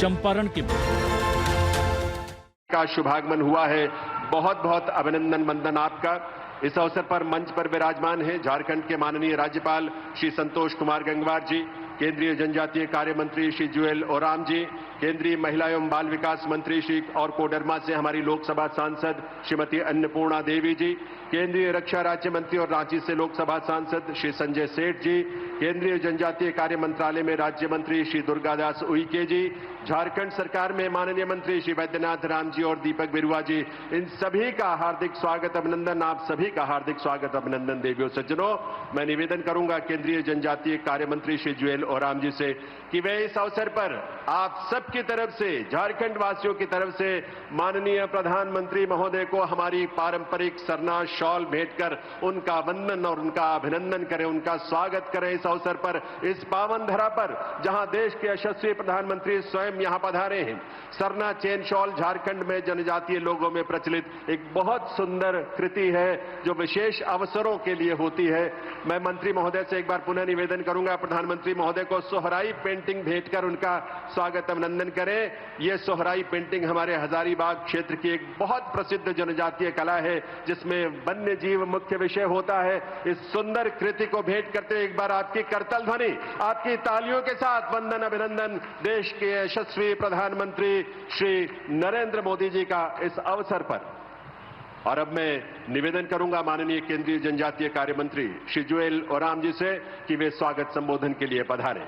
चंपारण के का शुभागमन हुआ है। बहुत बहुत अभिनंदन वंदन आपका। इस अवसर पर मंच पर विराजमान हैं झारखंड के माननीय राज्यपाल श्री संतोष कुमार गंगवार जी, केंद्रीय जनजातीय कार्य मंत्री श्री जुएल ओराम जी, केंद्रीय महिला एवं बाल विकास मंत्री श्री और कोडरमा से हमारी लोकसभा सांसद श्रीमती अन्नपूर्णा देवी जी, केंद्रीय रक्षा राज्य मंत्री और रांची से लोकसभा सांसद श्री संजय सेठ जी, केंद्रीय जनजातीय कार्य मंत्रालय में राज्य मंत्री श्री दुर्गादास उइके जी, झारखंड सरकार में माननीय मंत्री श्री वैद्यनाथ राम जी और दीपक बिरुआ जी, इन सभी का हार्दिक स्वागत अभिनंदन। आप सभी का हार्दिक स्वागत अभिनंदन। देवियों सज्जनों, मैं निवेदन करूंगा केंद्रीय जनजातीय कार्य मंत्री श्री जुएल ओराम जी से कि वे इस अवसर पर आप सबकी तरफ से, झारखंड वासियों की तरफ से माननीय प्रधानमंत्री महोदय को हमारी पारंपरिक सरना शॉल भेंटकर उनका वंदन और उनका अभिनंदन करें, उनका स्वागत करें इस अवसर पर, इस पावन धरा पर जहां देश के यशस्वी प्रधानमंत्री स्वयं यहां पधारे हैं। सरना चेन शॉल झारखंड में जनजातीय लोगों में प्रचलित एक बहुत सुंदर कृति है जो विशेष अवसरों के लिए होती है। मैं मंत्री महोदय से एक बार पुनः निवेदन करूंगा प्रधानमंत्री महोदय को सोहराई पेंटिंग भेंटकर उनका स्वागत अभिनंदन करें। यह सोहराई पेंटिंग हमारे हजारीबाग क्षेत्र की एक बहुत प्रसिद्ध जनजातीय कला है जिसमें वन्य जीव मुख्य विषय होता है। इस सुंदर कृति को भेंट करते एक बार आपकी करतल ध्वनि, आपकी तालियों के साथ वंदन अभिनंदन देश के यशस्वी प्रधानमंत्री श्री नरेंद्र मोदी जी का इस अवसर पर। और अब मैं निवेदन करूंगा माननीय केंद्रीय जनजातीय कार्य मंत्री श्री जुएल ओराम जी से कि वे स्वागत संबोधन के लिए पधारें।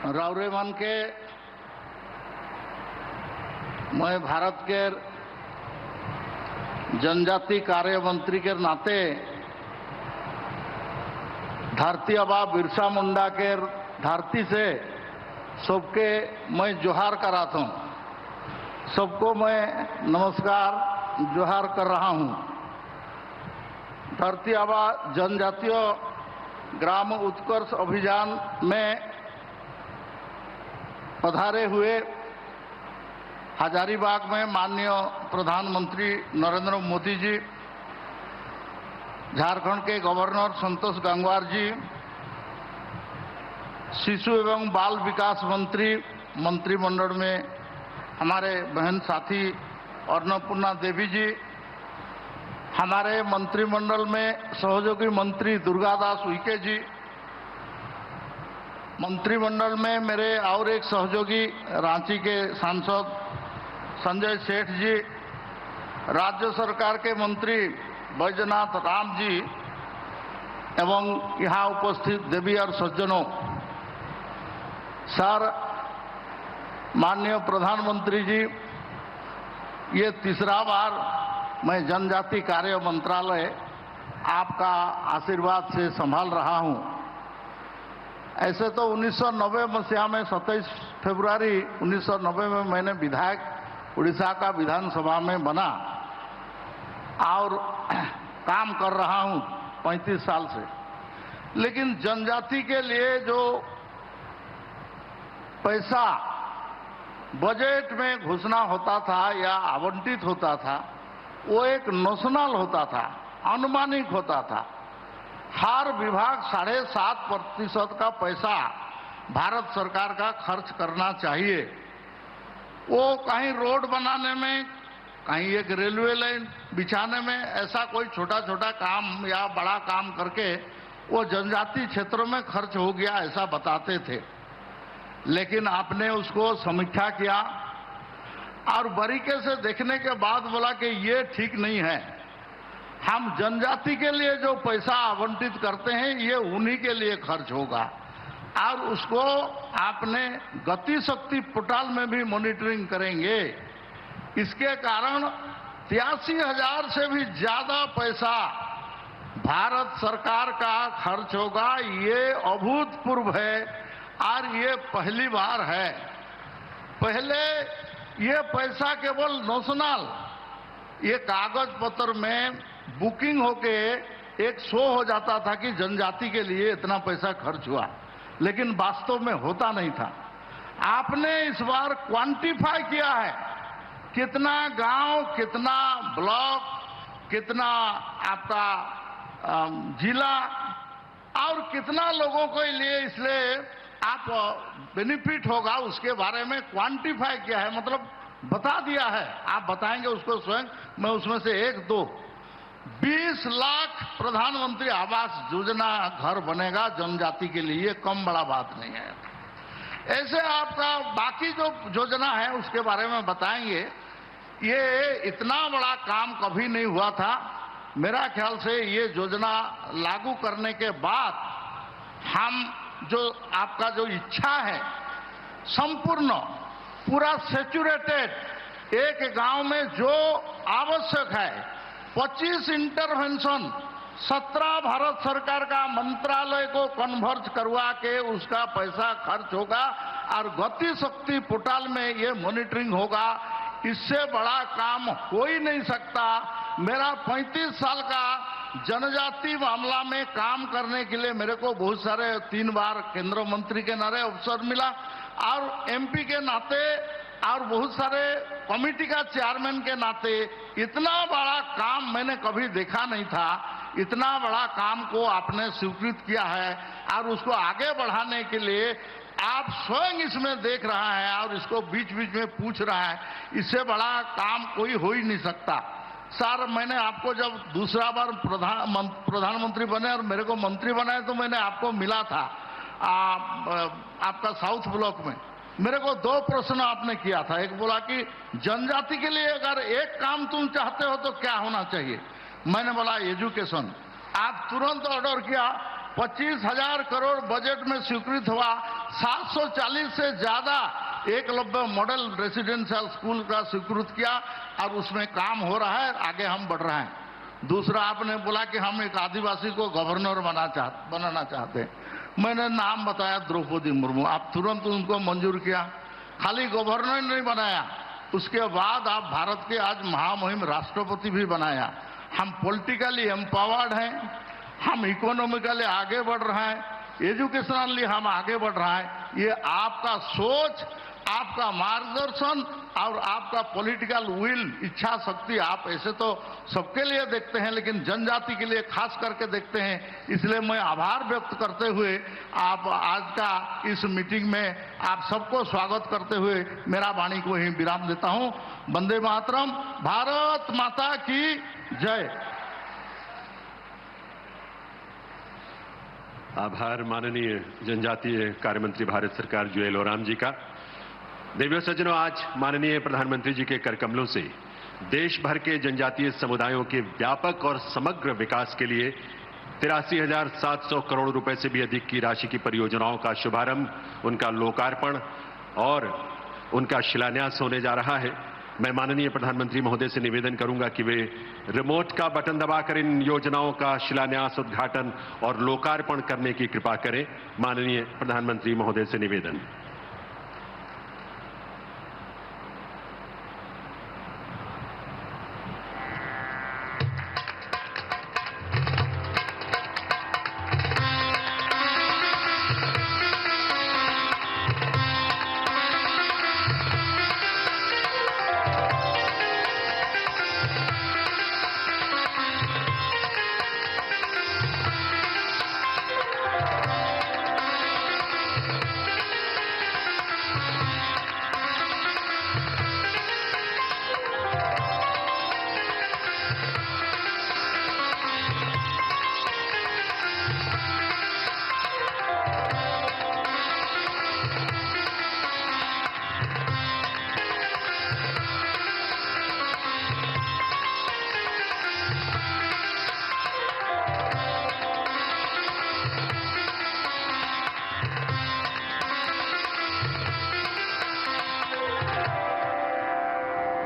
राउरेमान के मैं भारत के जनजाति कार्य मंत्री के नाते धरती आबा बिरसा मुंडा के धरती से सबके मैं जोहार कराता हूँ। सबको मैं नमस्कार जोहार कर रहा हूँ। धरती आबा जनजातीय ग्राम उत्कर्ष अभियान में पधारे हुए हजारीबाग में माननीय प्रधानमंत्री नरेंद्र मोदी जी, झारखंड के गवर्नर संतोष गंगवार जी, शिशु एवं बाल विकास मंत्री मंत्रिमंडल में हमारे बहन साथी अन्नपूर्णा देवी जी, हमारे मंत्रिमंडल में सहयोगी मंत्री दुर्गादास उइके जी, मंत्रिमंडल में मेरे और एक सहयोगी रांची के सांसद संजय सेठ जी, राज्य सरकार के मंत्री वैद्यनाथ राम जी एवं यहाँ उपस्थित देवी और सज्जनों, सर माननीय प्रधानमंत्री जी, ये तीसरा बार मैं जनजाति कार्य मंत्रालय आपका आशीर्वाद से संभाल रहा हूँ। ऐसे तो 1990 मसीहा में 27 फरवरी 1990 में मैंने विधायक उड़ीसा का विधानसभा में बना और काम कर रहा हूँ 35 साल से। लेकिन जनजाति के लिए जो पैसा बजट में घोषणा होता था या आवंटित होता था वो एक नोशनल होता था, अनुमानिक होता था। हर विभाग 7.5% का पैसा भारत सरकार का खर्च करना चाहिए। वो कहीं रोड बनाने में, कहीं एक रेलवे लाइन बिछाने में, ऐसा कोई छोटा छोटा काम या बड़ा काम करके वो जनजाति क्षेत्रों में खर्च हो गया ऐसा बताते थे। लेकिन आपने उसको समीक्षा किया और बारीकी से देखने के बाद बोला कि ये ठीक नहीं है। हम जनजाति के लिए जो पैसा आवंटित करते हैं ये उन्हीं के लिए खर्च होगा और उसको आपने गति शक्ति पोर्टल में भी मॉनिटरिंग करेंगे। इसके कारण 83,000 से भी ज्यादा पैसा भारत सरकार का खर्च होगा। ये अभूतपूर्व है और ये पहली बार है। पहले ये पैसा केवल नोशनल, ये कागज पत्र में बुकिंग होके एक शो हो जाता था कि जनजाति के लिए इतना पैसा खर्च हुआ, लेकिन वास्तव में होता नहीं था। आपने इस बार क्वांटिफाई किया है, कितना गांव, कितना ब्लॉक, कितना आपका जिला और कितना लोगों के लिए इसलिए आप बेनिफिट होगा उसके बारे में क्वांटिफाई किया है, मतलब बता दिया है। आप बताएंगे उसको स्वयं, मैं उसमें से 20 लाख प्रधानमंत्री आवास योजना घर बनेगा जनजाति के लिए, कम बड़ा बात नहीं है। ऐसे आपका बाकी जो योजना है उसके बारे में बताएंगे। ये इतना बड़ा काम कभी नहीं हुआ था। मेरा ख्याल से ये योजना लागू करने के बाद हम जो आपका जो इच्छा है संपूर्ण पूरा सेचुरेटेड एक गांव में जो आवश्यक है 25 इंटरवेंशन 17 भारत सरकार का मंत्रालय को कन्वर्ज करवा के उसका पैसा खर्च होगा और गति शक्ति पोर्टल में ये मॉनिटरिंग होगा। इससे बड़ा काम हो ही नहीं सकता। मेरा 35 साल का जनजाति मामला में काम करने के लिए मेरे को बहुत सारे 3 बार केंद्र मंत्री के नाते अवसर मिला और एमपी के नाते और बहुत सारे कमेटी का चेयरमैन के नाते इतना बड़ा काम मैंने कभी देखा नहीं था। इतना बड़ा काम को आपने स्वीकृत किया है और उसको आगे बढ़ाने के लिए आप स्वयं इसमें देख रहा है और इसको बीच बीच में पूछ रहा है। इससे बड़ा काम कोई हो ही नहीं सकता। सर, मैंने आपको जब दूसरा बार प्रधानमंत्री बने और मेरे को मंत्री बनाए तो मैंने आपको मिला था आपका साउथ ब्लॉक में। मेरे को 2 प्रश्न आपने किया था। एक बोला कि जनजाति के लिए अगर एक काम तुम चाहते हो तो क्या होना चाहिए। मैंने बोला एजुकेशन। आप तुरंत ऑर्डर किया, 25,000 करोड़ बजट में स्वीकृत हुआ, 740 से ज्यादा एकलव्य मॉडल रेसिडेंशियल स्कूल का स्वीकृत किया और उसमें काम हो रहा है, आगे हम बढ़ रहे हैं। दूसरा आपने बोला कि हम एक आदिवासी को गवर्नर बनाना चाहते हैं। मैंने नाम बताया द्रौपदी मुर्मू, आप तुरंत उनको मंजूर किया। खाली गवर्नर नहीं बनाया, उसके बाद आप भारत के आज महामहिम राष्ट्रपति भी बनाया। हम पॉलिटिकली एम्पावर्ड हैं, हम इकोनॉमिकली आगे बढ़ रहे हैं, एजुकेशनली हम आगे बढ़ रहे हैं। ये आपका सोच, आपका मार्गदर्शन और आपका पॉलिटिकल विल, इच्छा शक्ति, आप ऐसे तो सबके लिए देखते हैं लेकिन जनजाति के लिए खास करके देखते हैं। इसलिए मैं आभार व्यक्त करते हुए आप आज का इस मीटिंग में आप सबको स्वागत करते हुए मेरा वाणी को ही विराम देता हूं। वंदे मातरम। भारत माता की जय। आभार माननीय जनजातीय कार्य मंत्री भारत सरकार जुएल ओराम जी का। देवियों सज्जनों, आज माननीय प्रधानमंत्री जी के कर कमलों से देश भर के जनजातीय समुदायों के व्यापक और समग्र विकास के लिए 83,700 करोड़ रुपए से भी अधिक की राशि की परियोजनाओं का शुभारंभ, उनका लोकार्पण और उनका शिलान्यास होने जा रहा है। मैं माननीय प्रधानमंत्री महोदय से निवेदन करूंगा कि वे रिमोट का बटन दबाकर इन योजनाओं का शिलान्यास, उद्घाटन और लोकार्पण करने की कृपा करें। माननीय प्रधानमंत्री महोदय से निवेदन।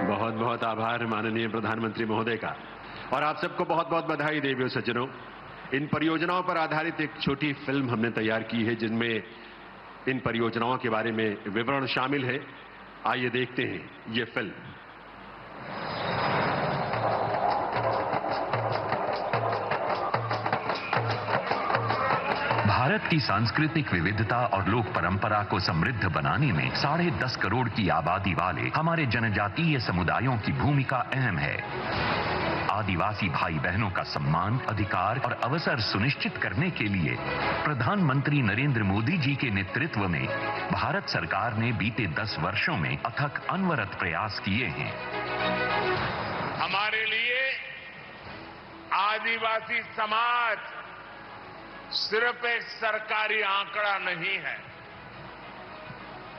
बहुत बहुत आभार माननीय प्रधानमंत्री महोदय का। और आप सबको बहुत बहुत बधाई देवियों सज्जनों। इन परियोजनाओं पर आधारित एक छोटी फिल्म हमने तैयार की है जिनमें इन परियोजनाओं के बारे में विवरण शामिल है। आइए देखते हैं ये फिल्म। भारत की सांस्कृतिक विविधता और लोक परंपरा को समृद्ध बनाने में 10.5 करोड़ की आबादी वाले हमारे जनजातीय समुदायों की भूमिका अहम है। आदिवासी भाई बहनों का सम्मान, अधिकार और अवसर सुनिश्चित करने के लिए प्रधानमंत्री नरेंद्र मोदी जी के नेतृत्व में भारत सरकार ने बीते 10 वर्षों में अथक अनवरत प्रयास किए हैं। हमारे लिए आदिवासी समाज सिर्फ एक सरकारी आंकड़ा नहीं है,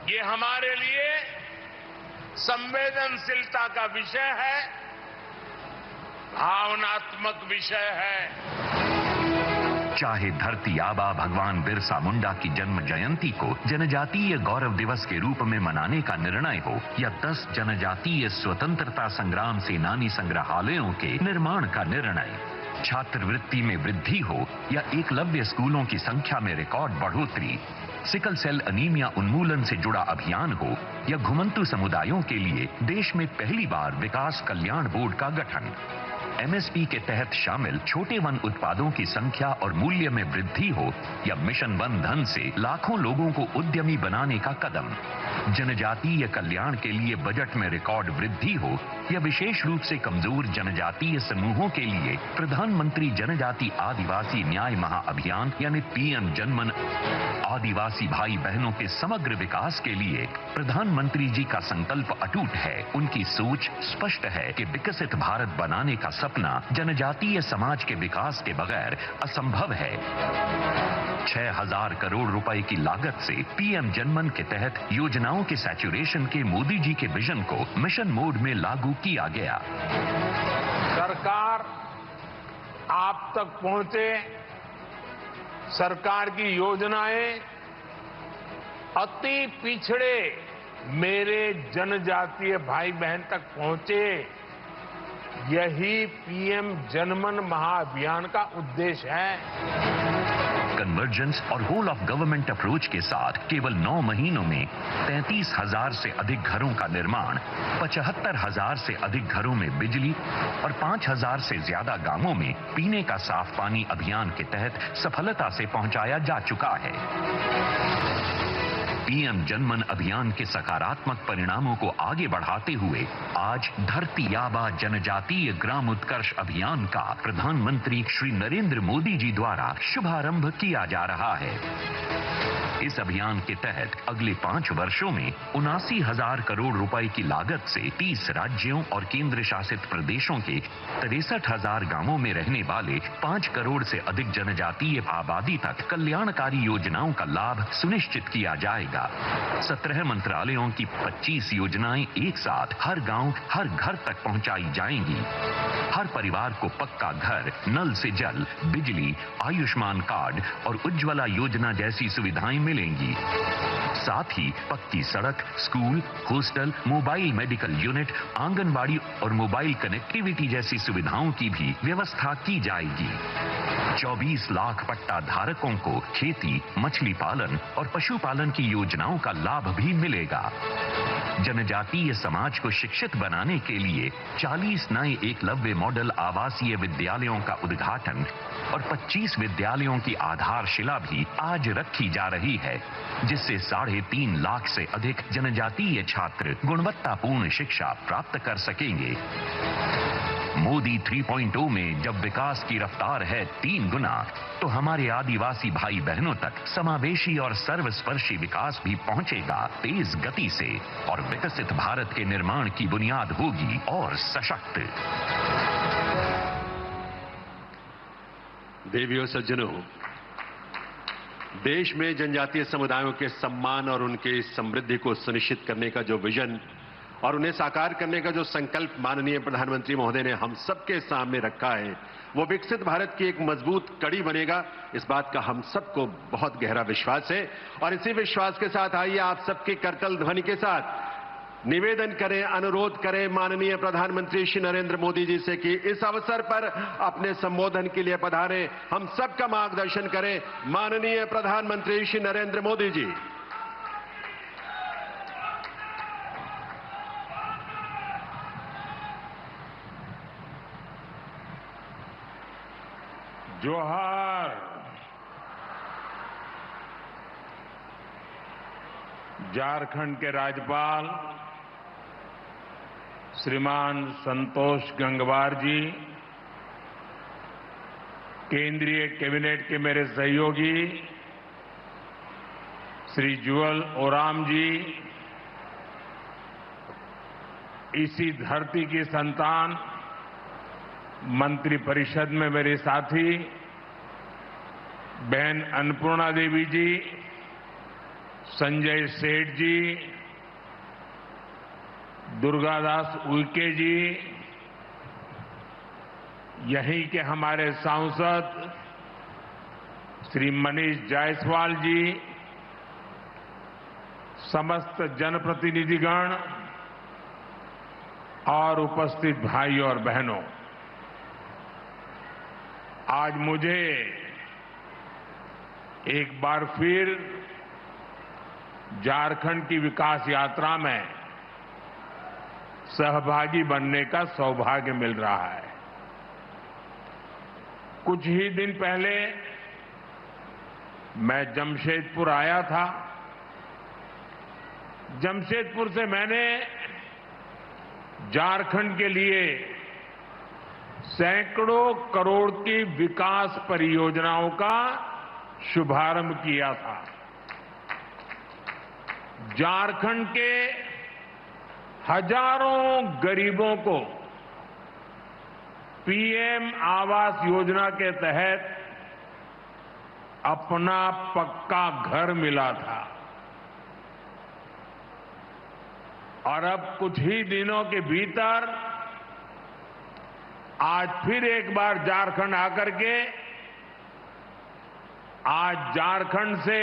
ये हमारे लिए संवेदनशीलता का विषय है, भावनात्मक विषय है। चाहे धरती आबा भगवान बिरसा मुंडा की जन्म जयंती को जनजातीय गौरव दिवस के रूप में मनाने का निर्णय हो या 10 जनजातीय स्वतंत्रता संग्राम सेनानी संग्रहालयों के निर्माण का निर्णय, छात्रवृत्ति में वृद्धि हो या एकलव्य स्कूलों की संख्या में रिकॉर्ड बढ़ोतरी, सिकल सेल अनीमिया उन्मूलन से जुड़ा अभियान हो या घुमंतु समुदायों के लिए देश में पहली बार विकास कल्याण बोर्ड का गठन, एमएसपी के तहत शामिल छोटे वन उत्पादों की संख्या और मूल्य में वृद्धि हो या मिशन वन धन से लाखों लोगों को उद्यमी बनाने का कदम, जनजातीय कल्याण के लिए बजट में रिकॉर्ड वृद्धि हो या विशेष रूप से कमजोर जनजातीय समूहों के लिए प्रधानमंत्री जनजाति आदिवासी न्याय महाअभियान यानी पीएम जनमन, आदिवासी भाई बहनों के समग्र विकास के लिए प्रधानमंत्री जी का संकल्प अटूट है। उनकी सोच स्पष्ट है कि विकसित भारत बनाने का सपना जनजातीय समाज के विकास के बगैर असंभव है। 6,000 करोड़ रुपए की लागत से पीएम जनमन के तहत योजनाओं के सैचुरेशन के मोदी जी के विजन को मिशन मोड में लागू किया गया। सरकार आप तक पहुंचे, सरकार की योजनाएं अति पिछड़े मेरे जनजातीय भाई बहन तक पहुंचे, यही पीएम जनमन महाअभियान का उद्देश्य है। कन्वर्जेंस और होल ऑफ गवर्नमेंट अप्रोच के साथ केवल 9 महीनों में 33,000 से अधिक घरों का निर्माण, 75,000 से अधिक घरों में बिजली और 5,000 से ज्यादा गांवों में पीने का साफ पानी अभियान के तहत सफलता से पहुंचाया जा चुका है। पीएम जनमन अभियान के सकारात्मक परिणामों को आगे बढ़ाते हुए आज धरती आबा जनजातीय ग्राम उत्कर्ष अभियान का प्रधानमंत्री श्री नरेंद्र मोदी जी द्वारा शुभारंभ किया जा रहा है। इस अभियान के तहत अगले 5 वर्षों में 79,000 करोड़ रुपए की लागत से 30 राज्यों और केंद्र शासित प्रदेशों के 63,000 गांवों में रहने वाले 5 करोड़ से अधिक जनजातीय आबादी तक कल्याणकारी योजनाओं का लाभ सुनिश्चित किया जाएगा। 17 मंत्रालयों की 25 योजनाएं एक साथ हर गांव, हर घर तक पहुंचाई जाएंगी। हर परिवार को पक्का घर, नल से जल, बिजली, आयुष्मान कार्ड और उज्ज्वला योजना जैसी सुविधाएं मिलेंगी। साथ ही पक्की सड़क, school, hostel, mobile medical unit, anganwadi और मोबाइल कनेक्टिविटी जैसी सुविधाओं की भी व्यवस्था की जाएगी। 24 लाख पट्टा धारकों को खेती, मछली पालन और पशुपालन की योजनाओं का लाभ भी मिलेगा। जनजातीय समाज को शिक्षित बनाने के लिए 40 नए एकलव्य मॉडल आवासीय विद्यालयों का उद्घाटन और 25 विद्यालयों की आधारशिला भी आज रखी जा रही है, जिससे 3.5 लाख से अधिक जनजातीय छात्र गुणवत्तापूर्ण शिक्षा प्राप्त कर सकेंगे। मोदी 3.0 में जब विकास की रफ्तार है 3 गुना, तो हमारे आदिवासी भाई बहनों तक समावेशी और सर्वस्पर्शी विकास भी पहुंचेगा तेज गति से और विकसित भारत के निर्माण की बुनियाद होगी और सशक्त। देवियों सज्जनों, देश में जनजातीय समुदायों के सम्मान और उनके समृद्धि को सुनिश्चित करने का जो विजन और उन्हें साकार करने का जो संकल्प माननीय प्रधानमंत्री महोदय ने हम सबके सामने रखा है, वो विकसित भारत की एक मजबूत कड़ी बनेगा। इस बात का हम सबको बहुत गहरा विश्वास है और इसी विश्वास के साथ आइए आप सबकी करतल ध्वनि के साथ निवेदन करें, अनुरोध करें माननीय प्रधानमंत्री श्री नरेंद्र मोदी जी से कि इस अवसर पर अपने संबोधन के लिए पधारें, हम सबका मार्गदर्शन करें। माननीय प्रधानमंत्री श्री नरेंद्र मोदी जी। जोहार। झारखंड के राज्यपाल श्रीमान संतोष गंगवार जी, केंद्रीय कैबिनेट के मेरे सहयोगी श्री जुअल ओराम जी, इसी धरती की संतान मंत्रिपरिषद में मेरे साथी बहन अन्नपूर्णा देवी जी, संजय सेठ जी, दुर्गादास उइके जी, यहीं के हमारे सांसद श्री मनीष जायसवाल जी, समस्त जनप्रतिनिधिगण और उपस्थित भाई और बहनों, आज मुझे एक बार फिर झारखंड की विकास यात्रा में सहभागी बनने का सौभाग्य मिल रहा है। कुछ ही दिन पहले मैं जमशेदपुर आया था। जमशेदपुर से मैंने झारखंड के लिए सैकड़ों करोड़ की विकास परियोजनाओं का शुभारंभ किया था। झारखंड के हजारों गरीबों को पीएम आवास योजना के तहत अपना पक्का घर मिला था और अब कुछ ही दिनों के भीतर आज फिर एक बार झारखंड आकर के आज झारखंड से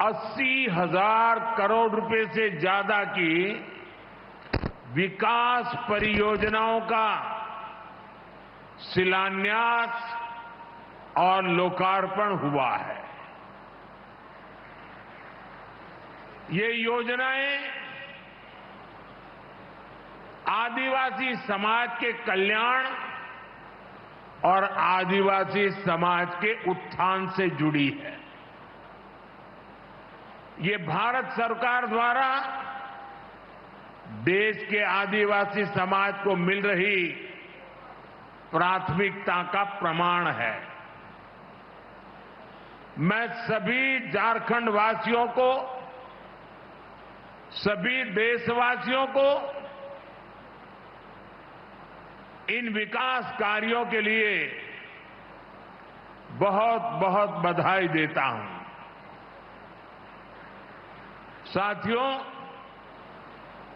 80,000 करोड़ रुपए से ज्यादा की विकास परियोजनाओं का शिलान्यास और लोकार्पण हुआ है। ये योजनाएं आदिवासी समाज के कल्याण और आदिवासी समाज के उत्थान से जुड़ी है। ये भारत सरकार द्वारा देश के आदिवासी समाज को मिल रही प्राथमिकता का प्रमाण है। मैं सभी झारखंड वासियों को, सभी देशवासियों को इन विकास कार्यों के लिए बहुत बहुत बधाई देता हूं। साथियों,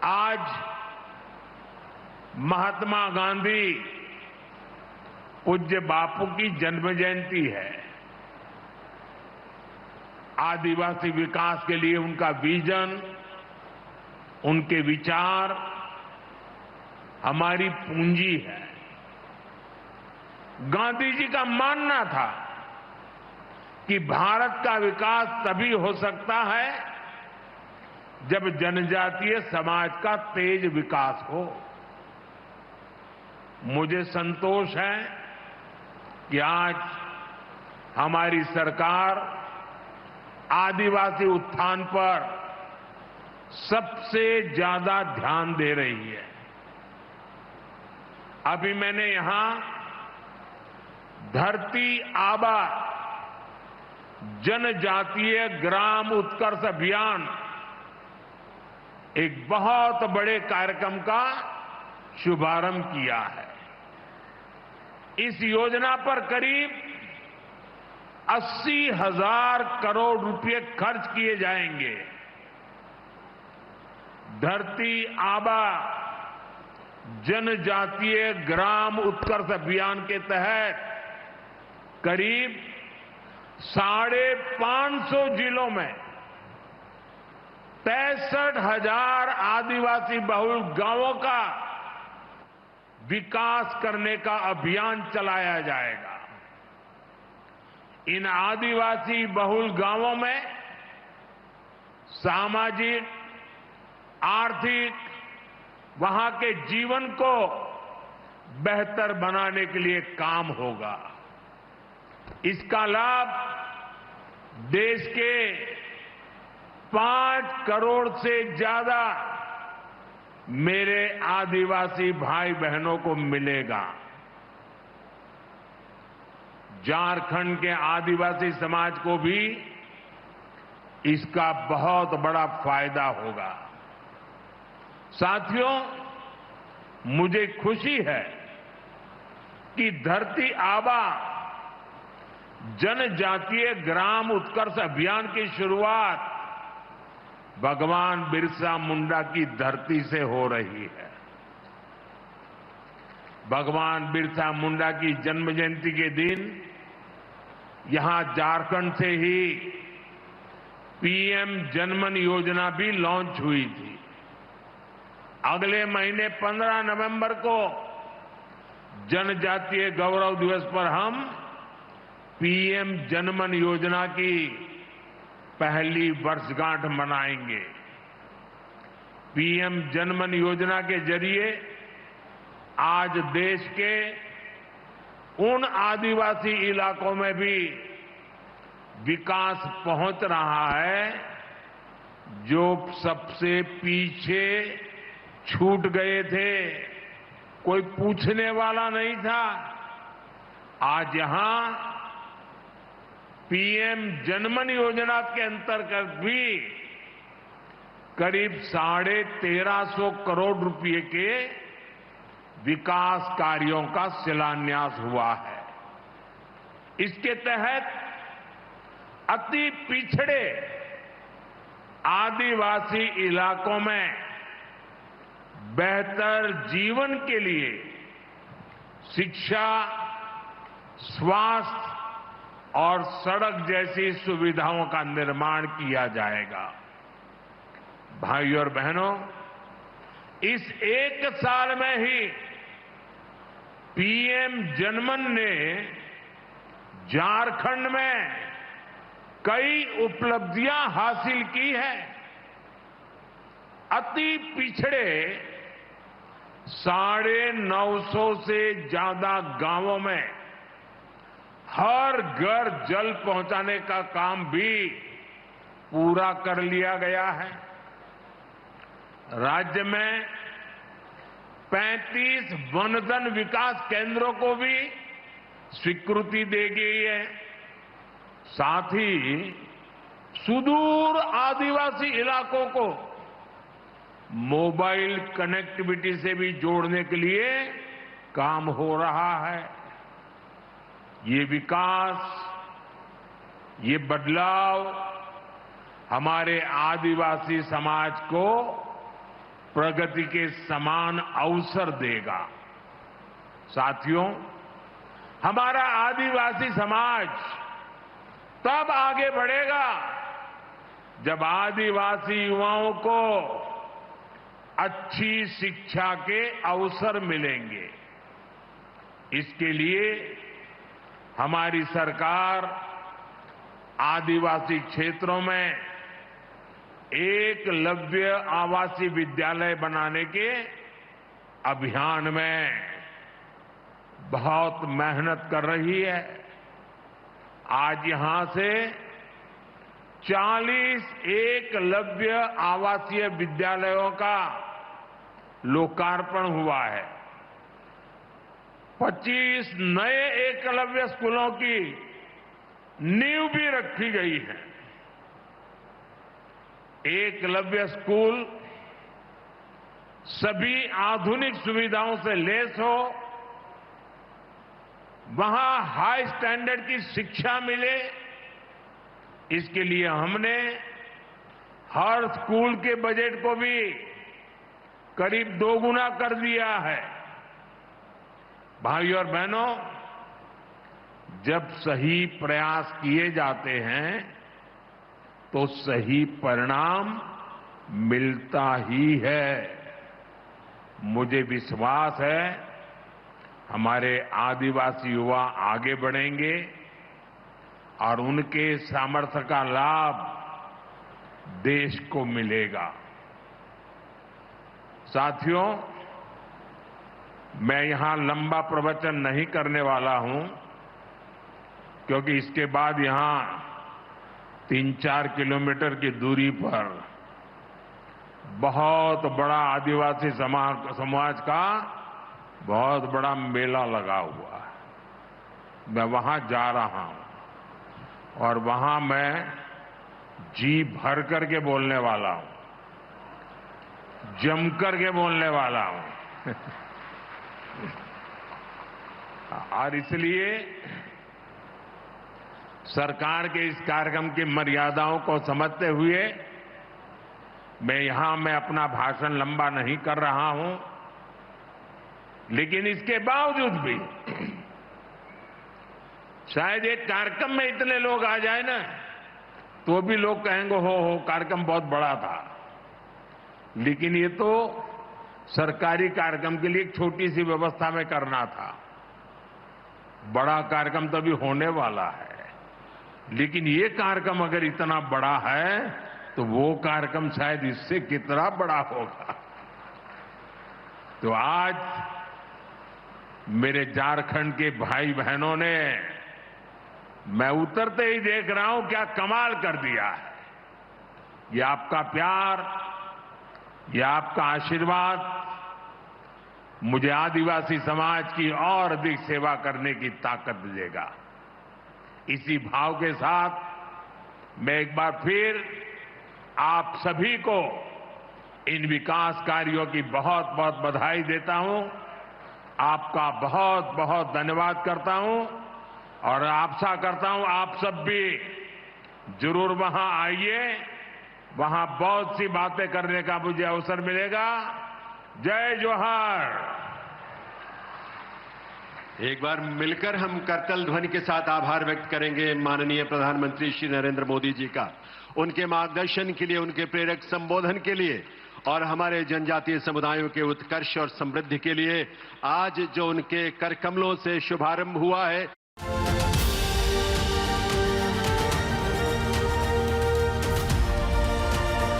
आज महात्मा गांधी पूज्य बापू की जन्म जयंती है। आदिवासी विकास के लिए उनका विजन, उनके विचार हमारी पूंजी है। गांधी जी का मानना था कि भारत का विकास तभी हो सकता है जब जनजातीय समाज का तेज विकास हो। मुझे संतोष है कि आज हमारी सरकार आदिवासी उत्थान पर सबसे ज्यादा ध्यान दे रही है। अभी मैंने यहां धरती आबा जनजातीय ग्राम उत्कर्ष अभियान, एक बहुत बड़े कार्यक्रम का शुभारंभ किया है। इस योजना पर करीब 80,000 करोड़ रुपए खर्च किए जाएंगे। धरती आबा जनजातीय ग्राम उत्कर्ष अभियान के तहत करीब 550 जिलों में 63,000 आदिवासी बहुल गांवों का विकास करने का अभियान चलाया जाएगा। इन आदिवासी बहुल गांवों में सामाजिक, आर्थिक, वहां के जीवन को बेहतर बनाने के लिए काम होगा। इसका लाभ देश के 5 करोड़ से ज्यादा मेरे आदिवासी भाई बहनों को मिलेगा। झारखंड के आदिवासी समाज को भी इसका बहुत बड़ा फायदा होगा। साथियों, मुझे खुशी है कि धरती आबा जनजातीय ग्राम उत्कर्ष अभियान की शुरुआत भगवान बिरसा मुंडा की धरती से हो रही है। भगवान बिरसा मुंडा की जन्म जयंती के दिन यहां झारखंड से ही पीएम जनमन योजना भी लॉन्च हुई थी। अगले महीने 15 नवंबर को जनजातीय गौरव दिवस पर हम पीएम जनमन योजना की पहली वर्षगांठ मनाएंगे। पीएम जनमन योजना के जरिए आज देश के उन आदिवासी इलाकों में भी विकास पहुंच रहा है जो सबसे पीछे छूट गए थे, कोई पूछने वाला नहीं था। आज यहां पीएम जनमन योजना के अंतर्गत भी करीब 1350 करोड़ रुपए के विकास कार्यों का शिलान्यास हुआ है। इसके तहत अति पिछड़े आदिवासी इलाकों में बेहतर जीवन के लिए शिक्षा, स्वास्थ्य और सड़क जैसी सुविधाओं का निर्माण किया जाएगा। भाइयों और बहनों, इस एक साल में ही पीएम जनमन ने झारखंड में कई उपलब्धियां हासिल की हैं। अति पिछड़े 950 से ज्यादा गांवों में हर घर जल पहुंचाने का काम भी पूरा कर लिया गया है। राज्य में 35 वनधन विकास केंद्रों को भी स्वीकृति दे गई है। साथ ही सुदूर आदिवासी इलाकों को मोबाइल कनेक्टिविटी से भी जोड़ने के लिए काम हो रहा है। ये विकास, ये बदलाव हमारे आदिवासी समाज को प्रगति के समान अवसर देगा। साथियों, हमारा आदिवासी समाज तब आगे बढ़ेगा जब आदिवासी युवाओं को अच्छी शिक्षा के अवसर मिलेंगे। इसके लिए हमारी सरकार आदिवासी क्षेत्रों में एकलव्य आवासीय विद्यालय बनाने के अभियान में बहुत मेहनत कर रही है। आज यहां से 40 एकलव्य आवासीय विद्यालयों का लोकार्पण हुआ है। 25 नए एकलव्य स्कूलों की नींव भी रखी गई है। एकलव्य स्कूल सभी आधुनिक सुविधाओं से लैस हो, वहां हाई स्टैंडर्ड की शिक्षा मिले, इसके लिए हमने हर स्कूल के बजट को भी करीब 2 गुना कर दिया है। भाइयों और बहनों, जब सही प्रयास किए जाते हैं तो सही परिणाम मिलता ही है। मुझे विश्वास है हमारे आदिवासी युवा आगे बढ़ेंगे और उनके सामर्थ्य का लाभ देश को मिलेगा। साथियों, मैं यहां लंबा प्रवचन नहीं करने वाला हूं, क्योंकि इसके बाद यहां 3-4 किलोमीटर की दूरी पर बहुत बड़ा आदिवासी समाज का बहुत बड़ा मेला लगा हुआ है। मैं वहां जा रहा हूं और वहां मैं जी भर करके बोलने वाला हूं, जम करके बोलने वाला हूं। और इसलिए सरकार के इस कार्यक्रम की मर्यादाओं को समझते हुए मैं अपना भाषण लंबा नहीं कर रहा हूं, लेकिन इसके बावजूद भी शायद एक कार्यक्रम में इतने लोग आ जाए ना तो भी लोग कहेंगे हो कार्यक्रम बहुत बड़ा था, लेकिन ये तो सरकारी कार्यक्रम के लिए एक छोटी सी व्यवस्था में करना था। बड़ा कार्यक्रम तो अभी होने वाला है, लेकिन ये कार्यक्रम अगर इतना बड़ा है तो वो कार्यक्रम शायद इससे कितना बड़ा होगा। तो आज मेरे झारखंड के भाई बहनों ने, मैं उतरते ही देख रहा हूं क्या कमाल कर दिया है। ये आपका प्यार, ये आपका आशीर्वाद मुझे आदिवासी समाज की और अधिक सेवा करने की ताकत देगा। इसी भाव के साथ मैं एक बार फिर आप सभी को इन विकास कार्यों की बहुत बहुत बधाई देता हूं, आपका बहुत बहुत धन्यवाद करता हूं और आशा करता हूं आप सब भी जरूर वहां आइए, वहां बहुत सी बातें करने का मुझे अवसर मिलेगा। जय जोहार। एक बार मिलकर हम करतल ध्वनि के साथ आभार व्यक्त करेंगे माननीय प्रधानमंत्री श्री नरेंद्र मोदी जी का, उनके मार्गदर्शन के लिए, उनके प्रेरक संबोधन के लिए और हमारे जनजातीय समुदायों के उत्कर्ष और समृद्धि के लिए। आज जो उनके कर कमलों से शुभारंभ हुआ है